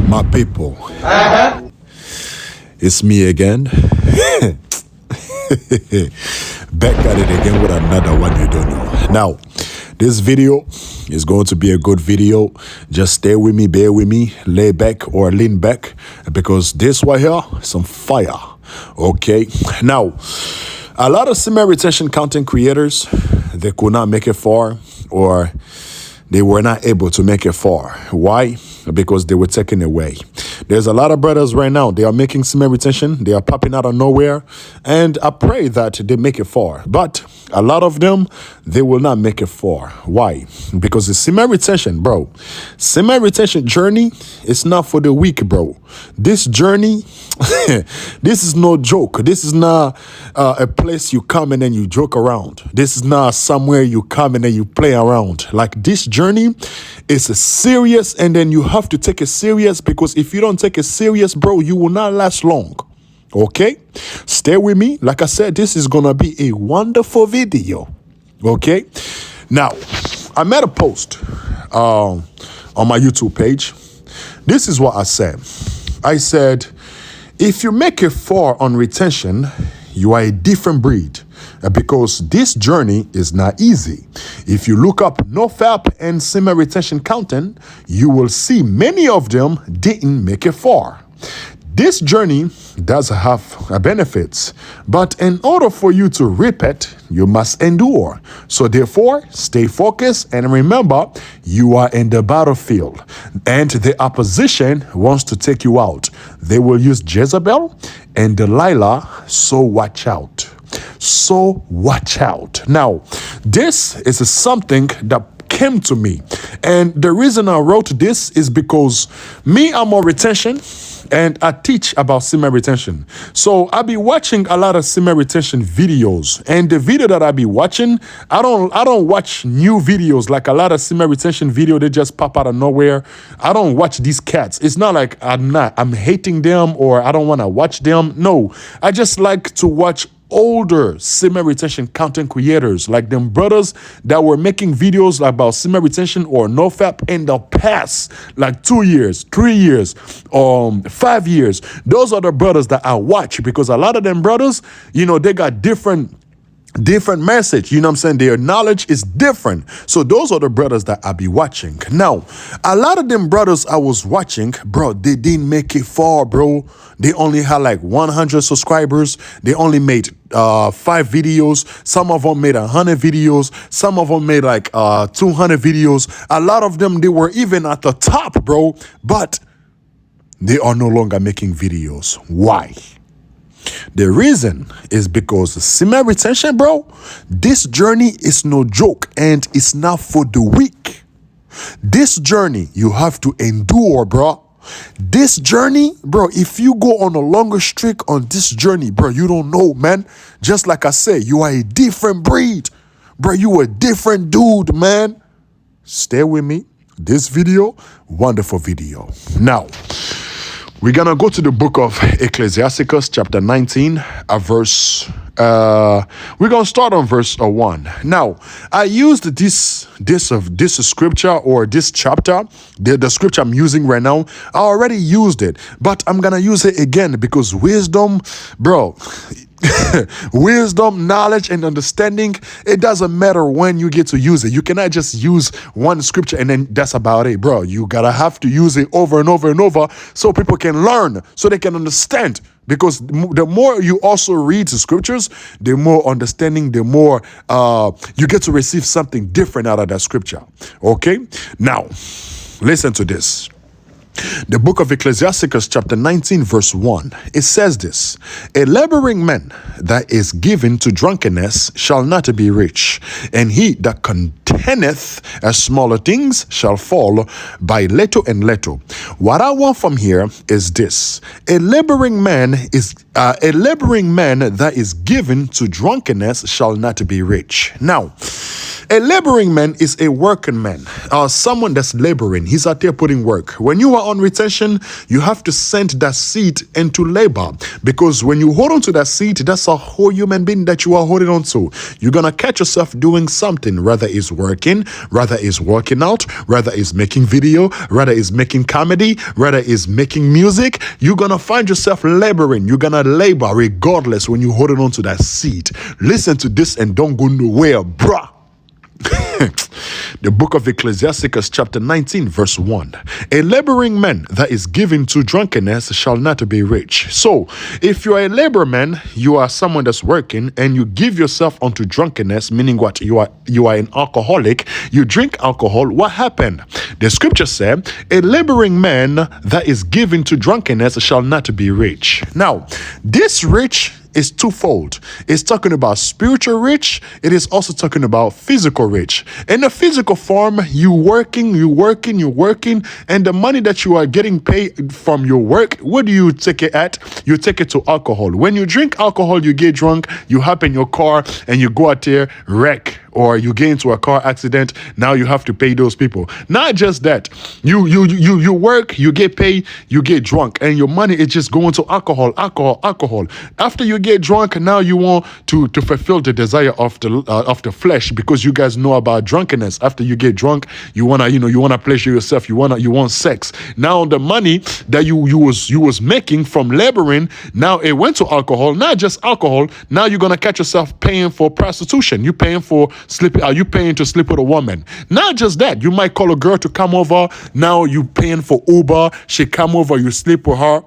My people, it's me again. Back at it again with another one you don't know. Now, this video is going to be a good video. Just stay with me, bear with me, lay back or lean back, because this right here is some fire. Okay, now a lot of semen retention content creators, they could not make it far, or they were not able to make it far. Why? Because they were taken away. There's a lot of brothers right now, they are making semen retention, they are popping out of nowhere, and I pray that they make it far. But a lot of them, they will not make it far. Why? Because the semen retention, bro, semen retention journey is not for the weak, bro. This journey, this is no joke. This is not a place you come and then you joke around. This is not somewhere you come and then you play around. Like, this journey is serious, and then you have to take it serious, because if you don't take it serious, bro, you will not last long. Okay, stay with me. Like I said, this is gonna be a wonderful video. Okay, now I made a post on my YouTube page. This is what I said. I said, if you make it far on retention, you are a different breed, because this journey is not easy. If you look up NoFap and semen retention content, you will see many of them didn't make it far. This journey does have benefits, but in order for you to reap it, you must endure. So therefore, stay focused and remember, you are in the battlefield and the opposition wants to take you out. They will use Jezebel and Delilah, so watch out. So watch out. Now, this is something that came to me, and the reason I wrote this is because me, I'm on retention and I teach about semen retention. So I be watching a lot of semen retention videos, and the video that I be watching, I don't watch new videos like a lot of semen retention video. They just pop out of nowhere. I don't watch these cats. It's not like I'm hating them or I don't want to watch them. No, I just like to watch older semen retention content creators, like them brothers that were making videos about semen retention or NoFap in the past, like 2 years, 3 years, 5 years. Those are the brothers that I watch, because a lot of them brothers, you know, they got different message, you know what I'm saying? Their knowledge is different. So those are the brothers that I be watching. Now, a lot of them brothers I was watching, bro, they didn't make it far, bro. They only had like 100 subscribers. They only made 5 videos. Some of them made 100 videos. Some of them made like 200 videos. A lot of them, they were even at the top, bro, but they are no longer making videos. Why? The reason is because semen retention, bro, this journey is no joke, and it's not for the weak. This journey, you have to endure, bro. This journey, bro, if you go on a longer streak on this journey, bro, you don't know, man. Just like I said, you are a different breed. Bro, you a different dude, man. Stay with me. This video, wonderful video. Now, we're going to go to the book of Ecclesiasticus, chapter 19, we're going to start on verse 1. Now, I used this scripture, or this chapter, the scripture I'm using right now. I already used it, but I'm going to use it again, because wisdom, bro, wisdom, knowledge, and understanding, it doesn't matter when you get to use it. You cannot just use one scripture and then that's about it, bro. You gotta have to use it over and over and over, so people can learn, so they can understand. Because the more you also read the scriptures, the more understanding, the more you get to receive something different out of that scripture. Okay, now listen to this. The book of Ecclesiasticus, chapter 19, verse 1, it says this: a laboring man that is given to drunkenness shall not be rich, and he that contendeth as smaller things shall fall by little and little. What I want from here is this: a laboring man that is given to drunkenness shall not be rich. Now, a laboring man is a working man, someone that's laboring. He's out there putting work. When you are on retention, you have to send that seed into labor, because when you hold on to that seed, that's a whole human being that you are holding on to. You're gonna catch yourself doing something, rather is working, rather is working out, rather is making video, rather is making comedy, rather is making music. You're gonna find yourself laboring. You're gonna labor regardless when you're holding on to that seed. Listen to this and don't go nowhere, bruh. The book of Ecclesiasticus chapter 19 verse 1. A laboring man that is given to drunkenness shall not be rich. So if you are a laborman, you are someone that's working, and you give yourself unto drunkenness, meaning what? You are an alcoholic. You drink alcohol. What happened? The scripture said, a laboring man that is given to drunkenness shall not be rich. Now, this rich is twofold. It's talking about spiritual rich. It is also talking about physical rich. In the physical form, you working, and the money that you are getting paid from your work, what do you take it at? You take it to alcohol. When you drink alcohol, you get drunk, you hop in your car, and you go out there, wreck, or you get into a car accident. Now you have to pay those people. Not just that, you work, you get paid, you get drunk, and your money is just going to alcohol. After you get drunk, now you want to fulfill the desire of the flesh, because you guys know about drunkenness. After you get drunk, you wanna pleasure yourself. You want sex. Now the money that you was making from laboring, now it went to alcohol. Not just alcohol. Now you're gonna catch yourself paying for prostitution. You paying for sleeping. Are you paying to sleep with a woman? Not just that. You might call a girl to come over. Now you paying for Uber. She come over. You sleep with her.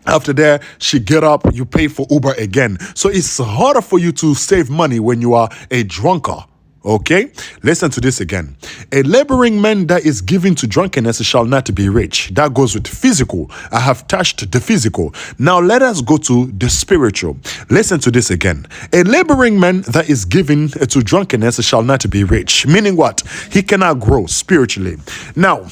After that, she get up, you pay for Uber again. So it's harder for you to save money when you are a drunkard. Okay, listen to this again. A laboring man that is given to drunkenness shall not be rich. That goes with physical. I have touched the physical. Now let us go to the spiritual. Listen to this again. A laboring man that is given to drunkenness shall not be rich. Meaning what? He cannot grow spiritually. Now,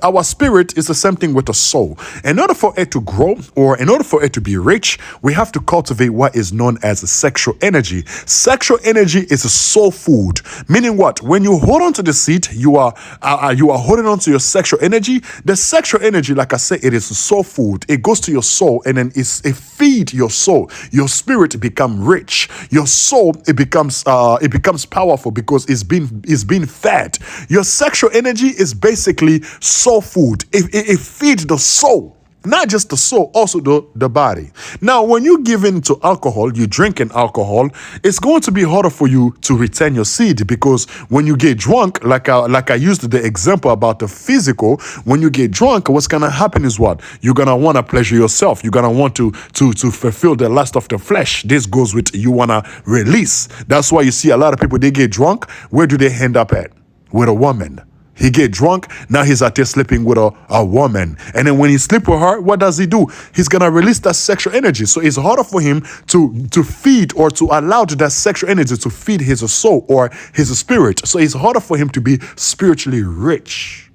our spirit is the same thing with the soul. In order for it to grow, or in order for it to be rich, we have to cultivate what is known as sexual energy. Sexual energy is a soul food, meaning what? When you hold on to the seed, you are holding on to your sexual energy. The sexual energy, like I said, it is soul food. It goes to your soul, and then it feeds your soul. Your spirit become rich. Your soul it becomes powerful because it's being fed. Your sexual energy is basically soul food. It feeds the soul. Not just the soul, also the body. Now, when you give in to alcohol, you drinking alcohol, it's going to be harder for you to retain your seed, because when you get drunk, like I used the example about the physical, when you get drunk, what's gonna happen is what? You're gonna wanna pleasure yourself. You're gonna want to fulfill the lust of the flesh. This goes with you wanna release. That's why you see a lot of people, they get drunk. Where do they end up at? With a woman. He get drunk, now he's out there sleeping with a woman. And then when he sleep with her, what does he do? He's gonna release that sexual energy. So it's harder for him to feed, or to allow that sexual energy to feed his soul or his spirit. So it's harder for him to be spiritually rich.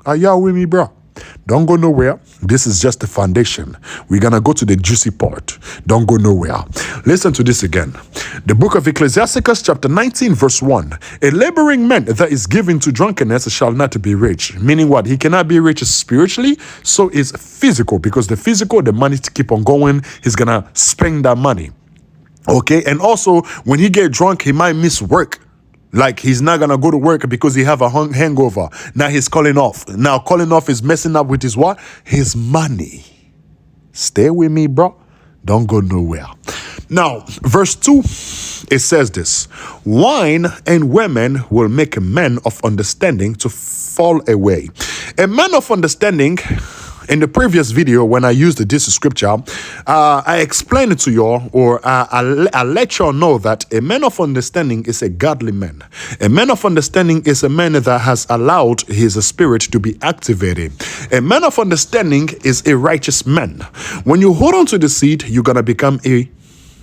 Are y'all with me, bro? Don't go nowhere. This is just the foundation. We're going to go to the juicy part. Don't go nowhere. Listen to this again. The book of Ecclesiasticus chapter 19 verse 1. A laboring man that is given to drunkenness shall not be rich. Meaning what? He cannot be rich spiritually, so it's physical, because the physical, the money to keep on going, he's going to spend that money. Okay? And also, when he get drunk, he might miss work. Like he's not gonna go to work because he have a hangover. Now he's calling off. Now calling off is messing up with his what? His money. Stay with me, bro. Don't go nowhere. Now, verse 2, it says this. Wine and women will make a man of understanding to fall away. A man of understanding. In the previous video, when I used this scripture, I explained it to y'all, or I let y'all know that a man of understanding is a godly man. A man of understanding is a man that has allowed his spirit to be activated. A man of understanding is a righteous man. When you hold on to the seed, you're going to become a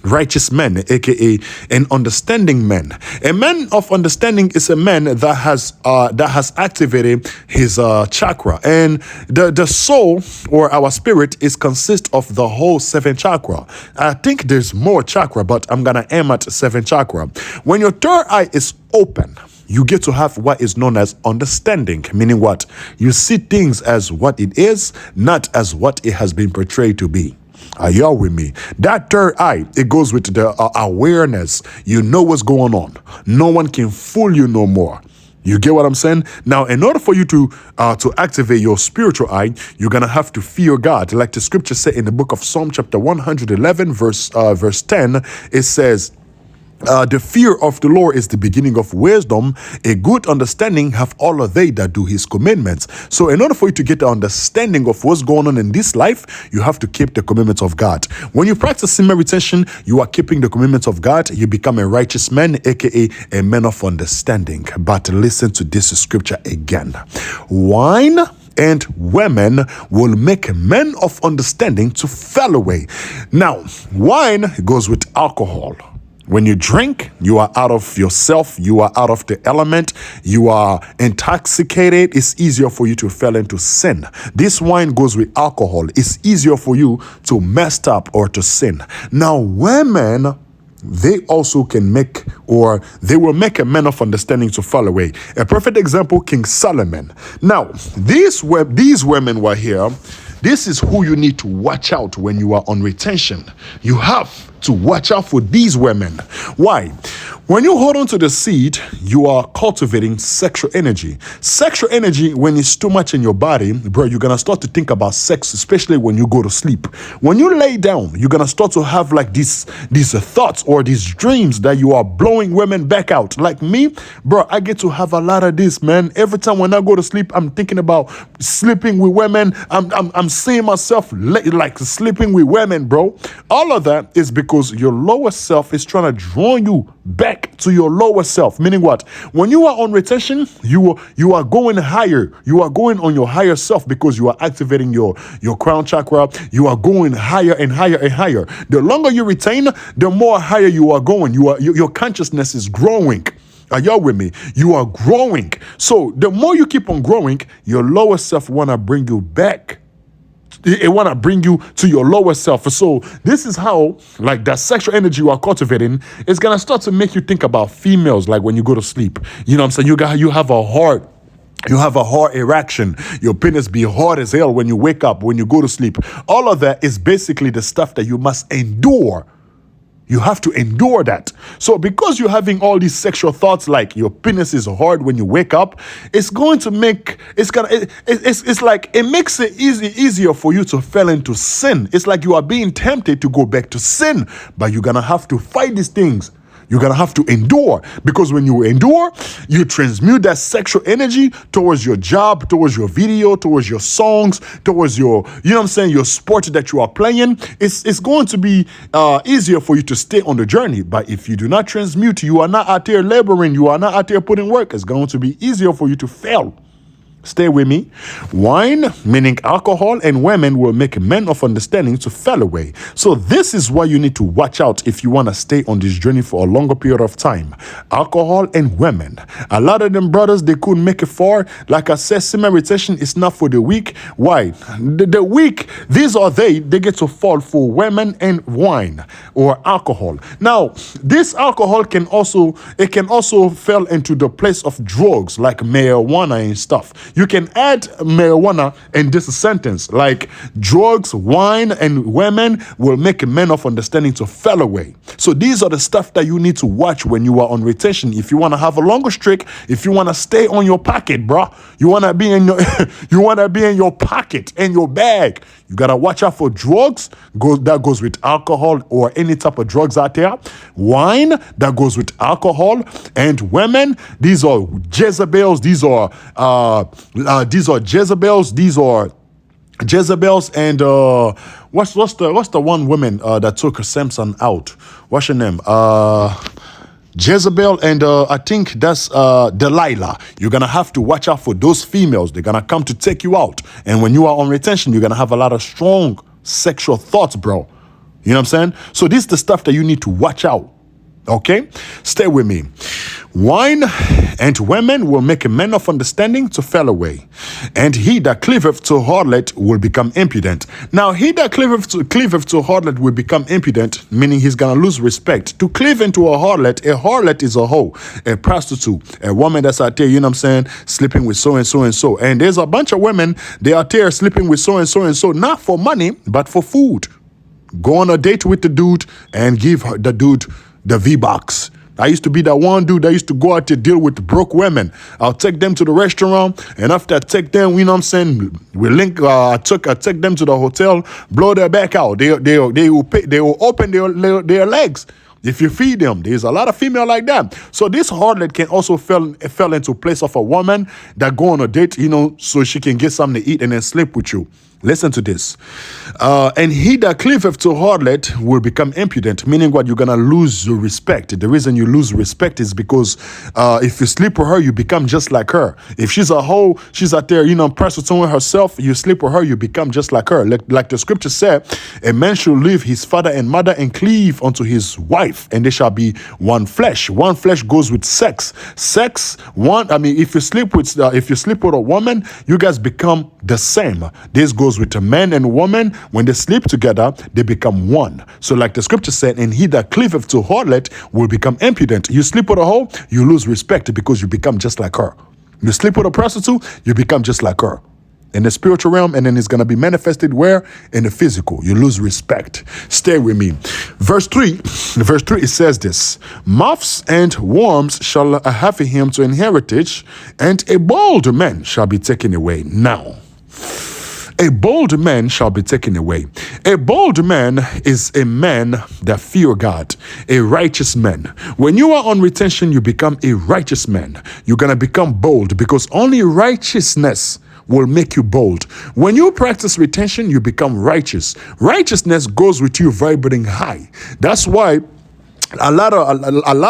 righteous man, aka an understanding man. A man of understanding is a man that has activated his chakra, and the soul, or our spirit, is consist of the whole 7 chakra. I think there's more chakra, but I'm gonna aim at 7 chakra. When your third eye is open, you get to have what is known as understanding, meaning what? You see things as what it is, not as what it has been portrayed to be. Are y'all with me? That third eye, it goes with the awareness. You know what's going on. No one can fool you no more. You get what I'm saying? Now, in order for you to activate your spiritual eye, you're gonna have to fear God, like the scripture said in the book of Psalm chapter 111, verse 10. It says, the fear of the Lord is the beginning of wisdom. A good understanding have all of they that do his commandments. So in order for you to get the understanding of what's going on in this life, you have to keep the commandments of God. When you practice semen retention, you are keeping the commandments of God. You become a righteous man, aka a man of understanding. But listen to this scripture again. Wine and women will make men of understanding to fall away. Now, wine goes with alcohol. When you drink, you are out of yourself, you are out of the element, you are intoxicated. It's easier for you to fall into sin. This wine goes with alcohol. It's easier for you to mess up or to sin. Now, women, they also can make, or they will make a man of understanding to fall away. A perfect example, King Solomon. Now, these women were here. This is who you need to watch out when you are on retention. You have to watch out for these women. Why? When you hold on to the seed, you are cultivating sexual energy. Sexual energy, when it's too much in your body, bro, you're gonna start to think about sex, especially when you go to sleep. When you lay down, you're gonna start to have like these thoughts or these dreams that you are blowing women back out. Like me, bro, I get to have a lot of this, man. Every time when I go to sleep, I'm thinking about sleeping with women. I'm seeing myself like sleeping with women, bro. All of that is because your lower self is trying to draw you back to your lower self. Meaning what? When you are on retention, you are going higher. You are going on your higher self because you are activating your crown chakra. You are going higher and higher and higher. The longer you retain, the more higher you are going. Your consciousness is growing. Are y'all with me? You are growing. So the more you keep on growing, your lower self want to bring you back. It want to bring you to your lower self. So this is how, like, that sexual energy you are cultivating is going to start to make you think about females, like when you go to sleep. You know what I'm saying? You have a heart. You have a hard erection. Your penis be hard as hell when you wake up, when you go to sleep. All of that is basically the stuff that you must endure. You have to endure that. So because you're having all these sexual thoughts, like your penis is hard when you wake up, it's going to make, it's like, it makes it easier for you to fall into sin. It's like you are being tempted to go back to sin, but you're going to have to fight these things. You're going to have to endure, because when you endure, you transmute that sexual energy towards your job, towards your video, towards your songs, towards your, you know what I'm saying, your sport that you are playing. It's going to be easier for you to stay on the journey. But if you do not transmute, you are not out there laboring, you are not out there putting work, it's going to be easier for you to fail. Stay with me. Wine, meaning alcohol, and women will make men of understanding to fall away. So this is why you need to watch out if you want to stay on this journey for a longer period of time. Alcohol and women. A lot of them brothers, they couldn't make it far. Like I said, semen retention is not for the weak. Why? The weak, these are they get to fall for women and wine or alcohol. Now, this alcohol can also fall into the place of drugs like marijuana and stuff. You can add marijuana in this sentence, like drugs, wine, and women will make men of understanding to fall away. So these are the stuff that you need to watch when you are on retention. If you want to have a longer streak, if you want to stay on your pocket, bro, you want to be in your, you want to be in your pocket, in your bag. You got to watch out for drugs. That goes with alcohol or any type of drugs out there. Wine, that goes with alcohol. And women, these are Jezebels. These are Jezebels. These are Jezebels. And what's the one woman that took Samson out? What's her name? Jezebel, and I think that's Delilah. You're going to have to watch out for those females. They're going to come to take you out. And when you are on retention, you're going to have a lot of strong sexual thoughts, bro. You know what I'm saying? So this is the stuff that you need to watch out. Okay, stay with me. Wine and women will make a man of understanding to fall away, and he that cleaveth to harlot will become impudent. Now, he that cleaveth to harlot will become impudent, meaning he's gonna lose respect. To cleave into a harlot is a hoe, a prostitute, a woman that's out there, you know what I'm saying, sleeping with so and so and so. And there's a bunch of women, they are there sleeping with so and so and so, not for money, but for food. Go on a date with the dude and give the dude the V-Box. I used to be that one dude that used to go out to deal with broke women. I'll take them to the restaurant, and after I take them, you know what I'm saying, we link. I take them to the hotel, blow their back out. They will open their legs if you feed them. There's a lot of female like that. So this harlot can also fell into place of a woman that go on a date, you know, so she can get something to eat and then sleep with you. Listen to this. And he that cleaveth to harlot will become impudent, meaning what? You're going to lose your respect. The reason you lose respect is because if you sleep with her, you become just like her. If she's a hoe, she's out there, you know, prostituting herself, you sleep with her, you become just like her. Like the scripture said, a man should leave his father and mother and cleave unto his wife, and they shall be one flesh. One flesh goes with sex. If you sleep with a woman, you guys become the same. This goes with a man and woman. When they sleep together, they become one. So like the scripture said, and he that cleaveth to harlot will become impudent. You sleep with a hoe, you lose respect because you become just like her. You sleep with a prostitute, you become just like her. In the spiritual realm, and then it's going to be manifested where? In the physical. You lose respect. Stay with me. Verse 3, it says this: moths and worms shall have him to inheritance, and a bold man shall be taken away. Now, a bold man shall be taken away. A bold man is a man that fear God, a righteous man. When you are on retention, you become a righteous man. You're going to become bold because only righteousness will make you bold. When you practice retention, you become righteous. Righteousness goes with you vibrating high. That's why a lot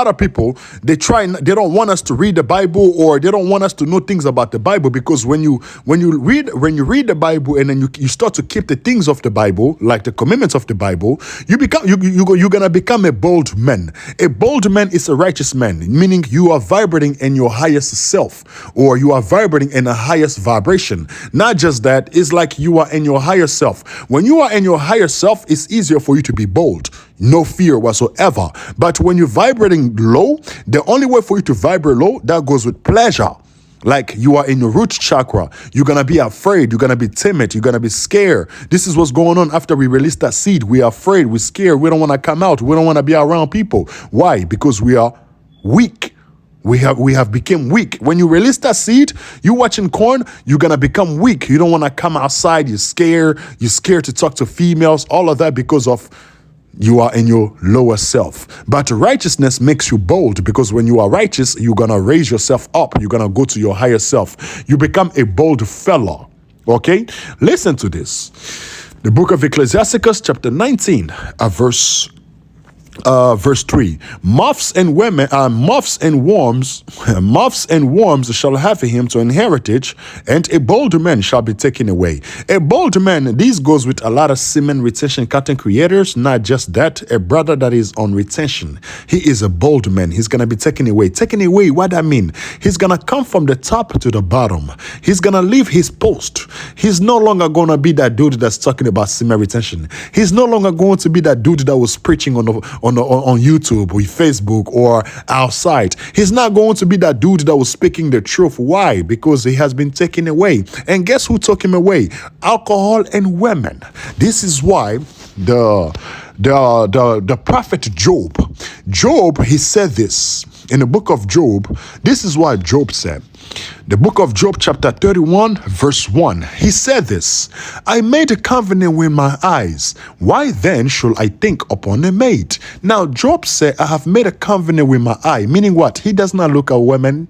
of people, they don't want us to read the Bible, or they don't want us to know things about the Bible, because when you read the Bible and then you start to keep the things of the Bible, like the commandments of the Bible, you're gonna become a bold man. A bold man is a righteous man, meaning you are vibrating in your highest self, or you are vibrating in a highest vibration. Not just that, it's like you are in your higher self. When you are in your higher self, it's easier for you to be bold. No fear whatsoever. But when you're vibrating low, the only way for you to vibrate low, that goes with pleasure. Like you are in your root chakra, you're going to be afraid, you're going to be timid, you're going to be scared. This is what's going on after we release that seed. We are afraid, we're scared, we don't want to come out, we don't want to be around people. Why? Because we are weak. We have become weak. When you release that seed, you watching corn, you're going to become weak. You don't want to come outside, you're scared to talk to females, all of that because of you are in your lower self. But righteousness makes you bold, because when you are righteous, you're going to raise yourself up. You're going to go to your higher self. You become a bold fellow. Okay? Listen to this. The book of Ecclesiasticus chapter 19, verse 3. Moths and worms shall have him to inheritance, and a bold man shall be taken away. A bold man, this goes with a lot of semen retention content creators. Not just that, a brother that is on retention, he is a bold man. He's gonna be taken away. Taken away, what that mean? He's gonna come from the top to the bottom. He's gonna leave his post. He's no longer gonna be that dude that's talking about semen retention. He's no longer going to be that dude that was preaching on YouTube or Facebook or outside. He's not going to be that dude that was speaking the truth. Why? Because he has been taken away. And guess who took him away? Alcohol and women. This is why the prophet Job, he said this in the book of Job. This is what Job said. The book of Job chapter 31 verse 1. He said this: I made a covenant with my eyes. Why then should I think upon a maid? Now Job said, I have made a covenant with my eye. Meaning what? He does not look at women.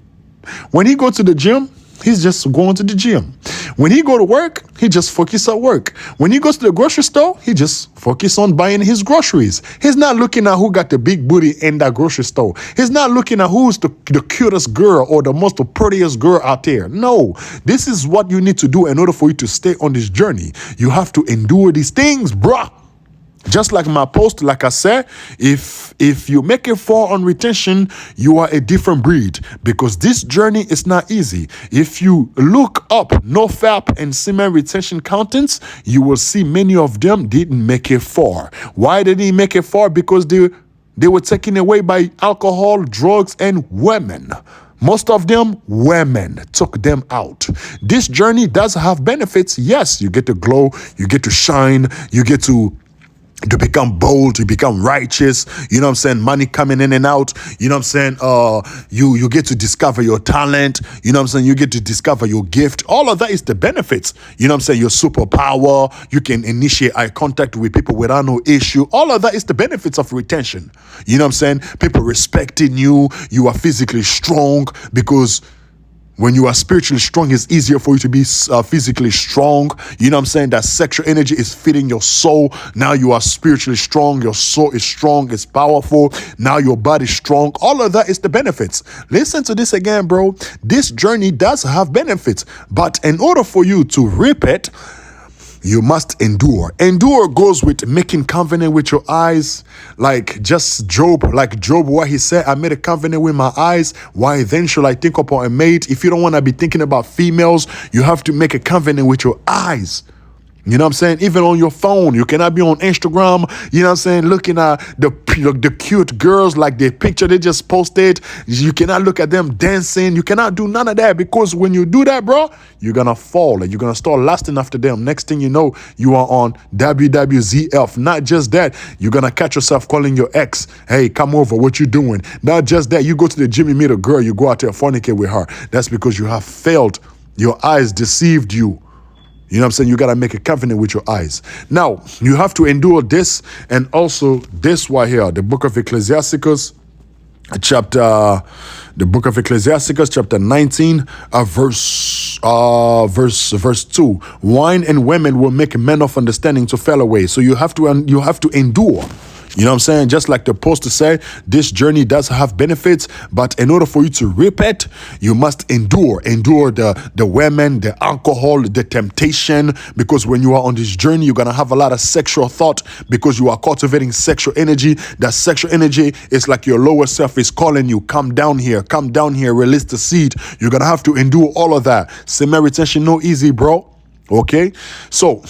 When he go to the gym, he's just going to the gym. When he go to work, he just focus at work. When he goes to the grocery store, he just focus on buying his groceries. He's not looking at who got the big booty in that grocery store. He's not looking at who's the cutest girl or the most prettiest girl out there. No, this is what you need to do in order for you to stay on this journey. You have to endure these things, bruh. Just like my post, like I said, if you make it far on retention, you are a different breed, because this journey is not easy. If you look up NoFap and Semen retention contents, you will see many of them didn't make it far. Why did they make it far? Because they were taken away by alcohol, drugs, and women. Most of them, women took them out. This journey does have benefits. Yes, you get to glow, you get to shine, you get to become bold, you become righteous, you know what I'm saying, money coming in and out, you know what I'm saying, you get to discover your talent, you know what I'm saying, you get to discover your gift. All of that is the benefits, you know what I'm saying, your superpower, you can initiate eye contact with people without no issue. All of that is the benefits of retention, you know what I'm saying, people respecting you, you are physically strong, because when you are spiritually strong, it's easier for you to be physically strong. You know what I'm saying? That sexual energy is feeding your soul. Now you are spiritually strong. Your soul is strong. It's powerful. Now your body's strong. All of that is the benefits. Listen to this again, bro. This journey does have benefits. But in order for you to reap it, you must endure. Endure goes with making covenant with your eyes. Like Job, what he said, I made a covenant with my eyes. Why then should I think upon a mate? If you don't want to be thinking about females, you have to make a covenant with your eyes. You know what I'm saying? Even on your phone, you cannot be on Instagram, you know what I'm saying, looking at the cute girls, like the picture they just posted. You cannot look at them dancing. You cannot do none of that, because when you do that, bro, you're going to fall and you're going to start lasting after them. Next thing you know, you are on WWZF. Not just that, you're going to catch yourself calling your ex, hey, come over, what you doing? Not just that, you go to the gym, you meet a girl, you go out there fornicate with her. That's because you have failed. Your eyes deceived you. You know what I'm saying? You got to make a covenant with your eyes. Now, you have to endure this, and also this right here, the book of Ecclesiasticus, chapter 19, verse 2. Wine and women will make men of understanding to fall away. So you have to endure. You know what I'm saying? Just like the poster said, this journey does have benefits, but in order for you to reap it, you must endure. Endure the women, the alcohol, the temptation, because when you are on this journey, you're going to have a lot of sexual thought, because you are cultivating sexual energy. That sexual energy is like your lower self is calling you, come down here, release the seed. You're going to have to endure all of that. Semen retention, no easy, bro. Okay, so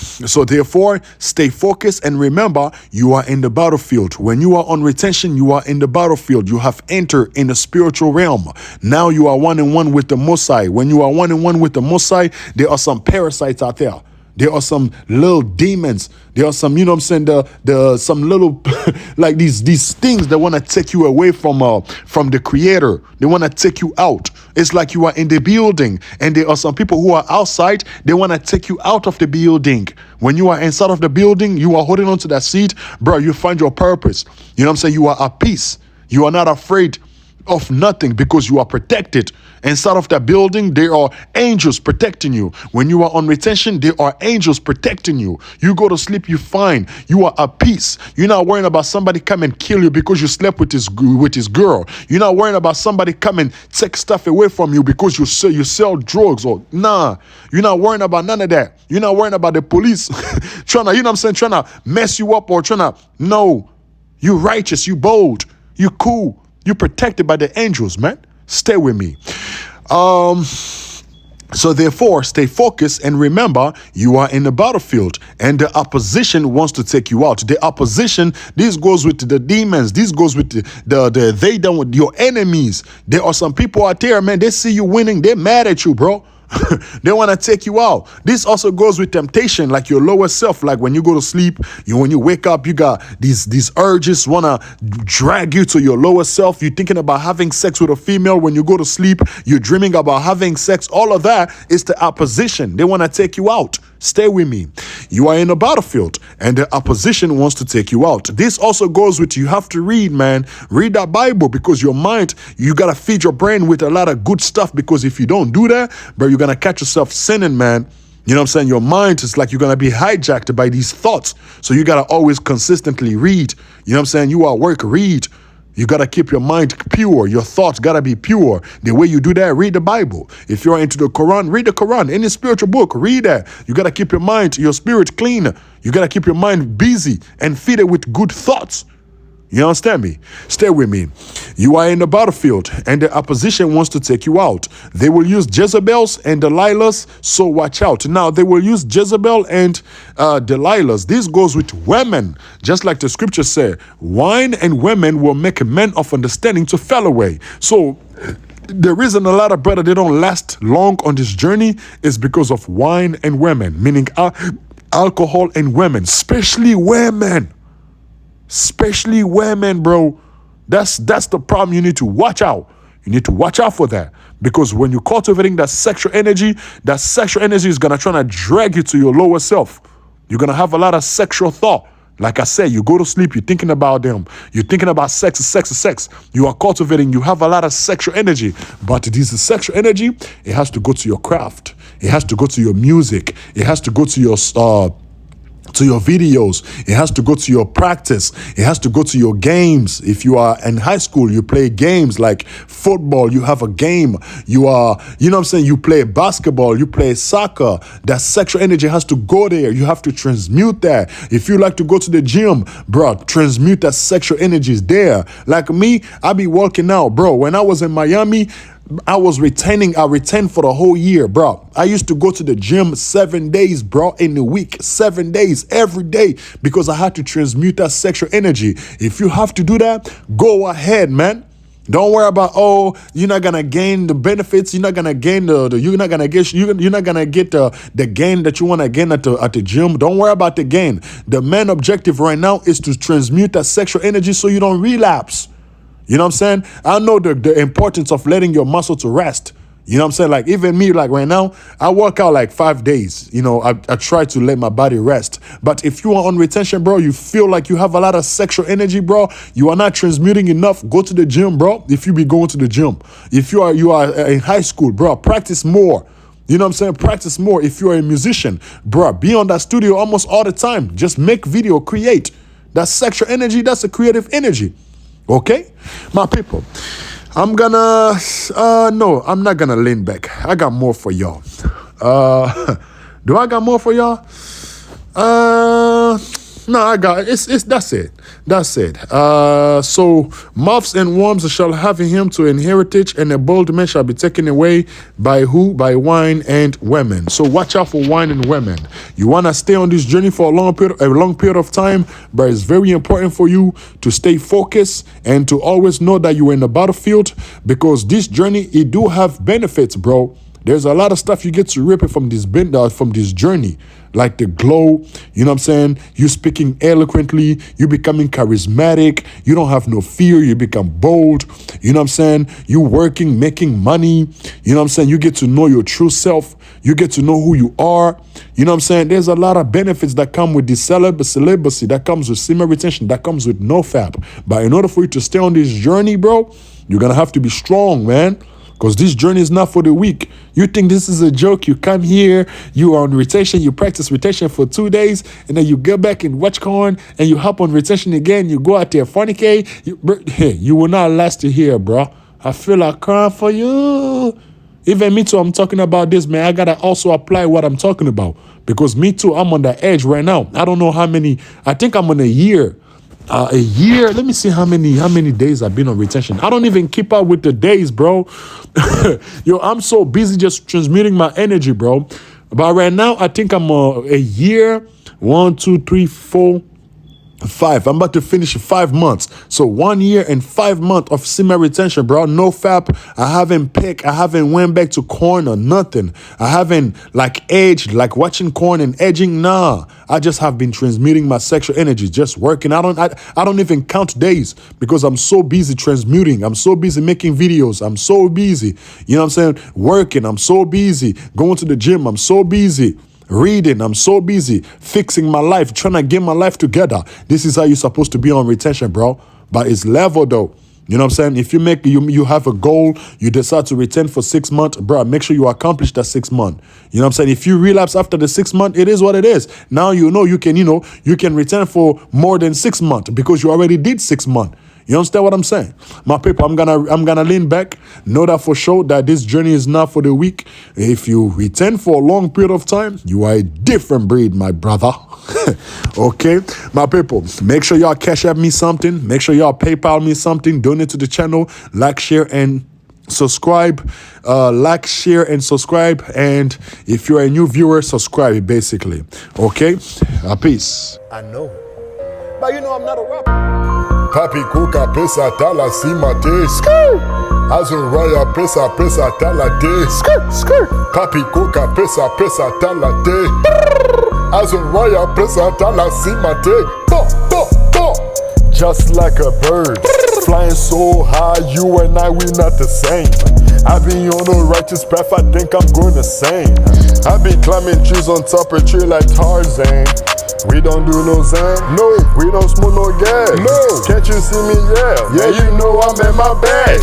therefore, stay focused and remember, you are in the battlefield. When you are on retention, you are in the battlefield. You have entered in the spiritual realm. Now you are 1-on-1 with the Most High. When you are 1-on-1 with the Most High, there are some parasites out there. There are some little demons. There are some, you know what I'm saying, some little like these things that want to take you away from the Creator. They want to take you out. It's like you are in the building, and there are some people who are outside. They want to take you out of the building. When you are inside of the building, you are holding on to that seat, bro. You find your purpose. You know what I'm saying? You are at peace. You are not afraid of nothing, because you are protected. Inside of that building, there are angels protecting you. When you are on retention, there are angels protecting you. You go to sleep, you fine. You are at peace. You're not worrying about somebody come and kill you because you slept with his girl. You're not worrying about somebody come and take stuff away from you because you sell drugs, or nah. You're not worrying about none of that. You're not worrying about the police trying to, you know what I'm saying, trying to mess you up, or no. You righteous, you bold, you cool. You're protected by the angels, man. Stay with me. So therefore, stay focused and remember, you are in the battlefield and the opposition wants to take you out. The opposition, this goes with the demons. This goes with your enemies. There are some people out there, man, they see you winning. They're mad at you, bro. They want to take you out. This also goes with temptation, like your lower self. Like when you go to sleep, when you wake up, you got these urges want to drag you to your lower self. You're thinking about having sex with a female. When you go to sleep, you're dreaming about having sex. All of that is the opposition. They want to take you out. Stay with me. You are in a battlefield and the opposition wants to take you out. This also goes with, you have to read, man. Read that Bible, because your mind, you got to feed your brain with a lot of good stuff, because if you don't do that, bro, you're going to catch yourself sinning, man. You know what I'm saying? Your mind is like you're going to be hijacked by these thoughts. So you got to always consistently read. You know what I'm saying? You are at work, read. You got to keep your mind pure. Your thoughts got to be pure. The way you do that, read the Bible. If you're into the Quran, read the Quran. Any spiritual book, read that. You got to keep your mind, your spirit clean. You got to keep your mind busy and feed it with good thoughts. You understand me? Stay with me. You are in the battlefield and the opposition wants to take you out. They will use Jezebels and Delilahs, so watch out. Now, they will use Jezebel and Delilahs. This goes with women. Just like the scripture said, wine and women will make men of understanding to fall away. So, the reason a lot of brothers, they don't last long on this journey is because of wine and women, meaning alcohol and women, especially women. Especially women, bro. That's the problem. You need to watch out. You need to watch out for that. Because when you're cultivating that sexual energy is going to try to drag you to your lower self. You're going to have a lot of sexual thought. Like I said, you go to sleep, you're thinking about them. You're thinking about sex. You are cultivating, you have a lot of sexual energy. But this is sexual energy, it has to go to your craft. It has to go to your music. It has to go to your videos. It has to go to your practice. It has to go to your games. If you are in high school, you play games like football, you have a game. You are, you know what I'm saying? You play basketball, you play soccer. That sexual energy has to go there. You have to transmute that. If you like to go to the gym, bro, transmute that sexual energies there. Like me, I be working out, bro. When I was in Miami, I retained for the whole year, bro. I used to go to the gym 7 days, bro, in the week, 7 days, every day, because I had to transmute that sexual energy. If you have to do that, go ahead, man. Don't worry about, oh, you're not gonna gain the benefits. You're not gonna gain you're not gonna get the gain that you want to gain at the gym. Don't worry about the gain. The main objective right now is to transmute that sexual energy so you don't relapse. You know what I'm saying? I know the importance of letting your muscle to rest. You know what I'm saying? Like even me, like right now, I work out like 5 days. You know, I try to let my body rest. But if you are on retention, bro, you feel like you have a lot of sexual energy, bro, you are not transmuting enough, go to the gym, bro. If you be going to the gym. If you are in high school, bro, practice more. You know what I'm saying? Practice more. If you're a musician, bro, be on that studio almost all the time. Just make video, create. That sexual energy, that's a creative energy. Okay, my people, I'm not gonna lean back. I got more for y'all. Do I got more for y'all? No, I got it's that's it. So moths and worms shall have in him to inherit it, and a bold man shall be taken away by who? By wine and women. So watch out for wine and women. You wanna stay on this journey for a long period of time, but it's very important for you to stay focused and to always know that you're in the battlefield, because this journey, it do have benefits, bro. There's a lot of stuff you get to rip it from this journey, like the glow, you know what I'm saying? You speaking eloquently, you becoming charismatic, you don't have no fear, you become bold, you know what I'm saying? You working, making money, you know what I'm saying? You get to know your true self, you get to know who you are, you know what I'm saying? There's a lot of benefits that come with this celibacy, that comes with semen retention, that comes with no fap. But in order for you to stay on this journey, bro, you're gonna have to be strong, man. Because this journey is not for the weak. You think this is a joke. You come here, you are on retention, you practice retention for 2 days, and then you get back and watch corn, and you hop on retention again, you go out there, fornicate. You will not last to here, bro. I feel like crying for you. Even me too, I'm talking about this, man. I got to also apply what I'm talking about. Because me too, I'm on the edge right now. I don't know how many, I think I'm on a year. Let me see how many days I've been on retention. I don't even keep up with the days, bro. Yo, I'm so busy just transmitting my energy, bro. But right now, I think I'm a year, 1, 2, 3, 4, 5. I'm about to finish 5 months. So 1 year and 5 months of semen retention, bro. No fap. I haven't picked. I haven't went back to corn or nothing. I haven't like edged, like watching corn and edging. Nah. I just have been transmuting my sexual energy, just working. I don't even count days because I'm so busy transmuting. I'm so busy making videos. I'm so busy. You know what I'm saying? Working. I'm so busy. Going to the gym. I'm so busy. Reading, I'm so busy fixing my life, trying to get my life together. This is how you're supposed to be on retention, bro. But it's level though. You know what I'm saying? If you have a goal, you decide to retain for 6 months, bro, make sure you accomplish that 6 months. You know what I'm saying? If you relapse after the 6 months, it is what it is. Now you can retain for more than 6 months because you already did 6 months. You understand what I'm saying? My people, I'm gonna lean back. Know that for sure that this journey is not for the weak. If you return for a long period of time, you are a different breed, my brother. Okay, my people, make sure y'all cash app me something. Make sure y'all PayPal me something. Donate to the channel. Like, share, and subscribe. Like, share, and subscribe. And if you're a new viewer, subscribe basically. Okay, peace. I know, but you know I'm not a rapper. Papi kuka pesa tala simate. Azuraya pesa tala de. Papi kuka pesa tala de. Azuraya pesa tala simate. Just like a bird, flying so high, you and I, we not the same. I be on a righteous path, I think I'm going insane. I be climbing trees on top of tree like Tarzan. We don't do no Zan, no, we don't smoke no gas. No, can't you see me? Yeah, you know I'm in my bag.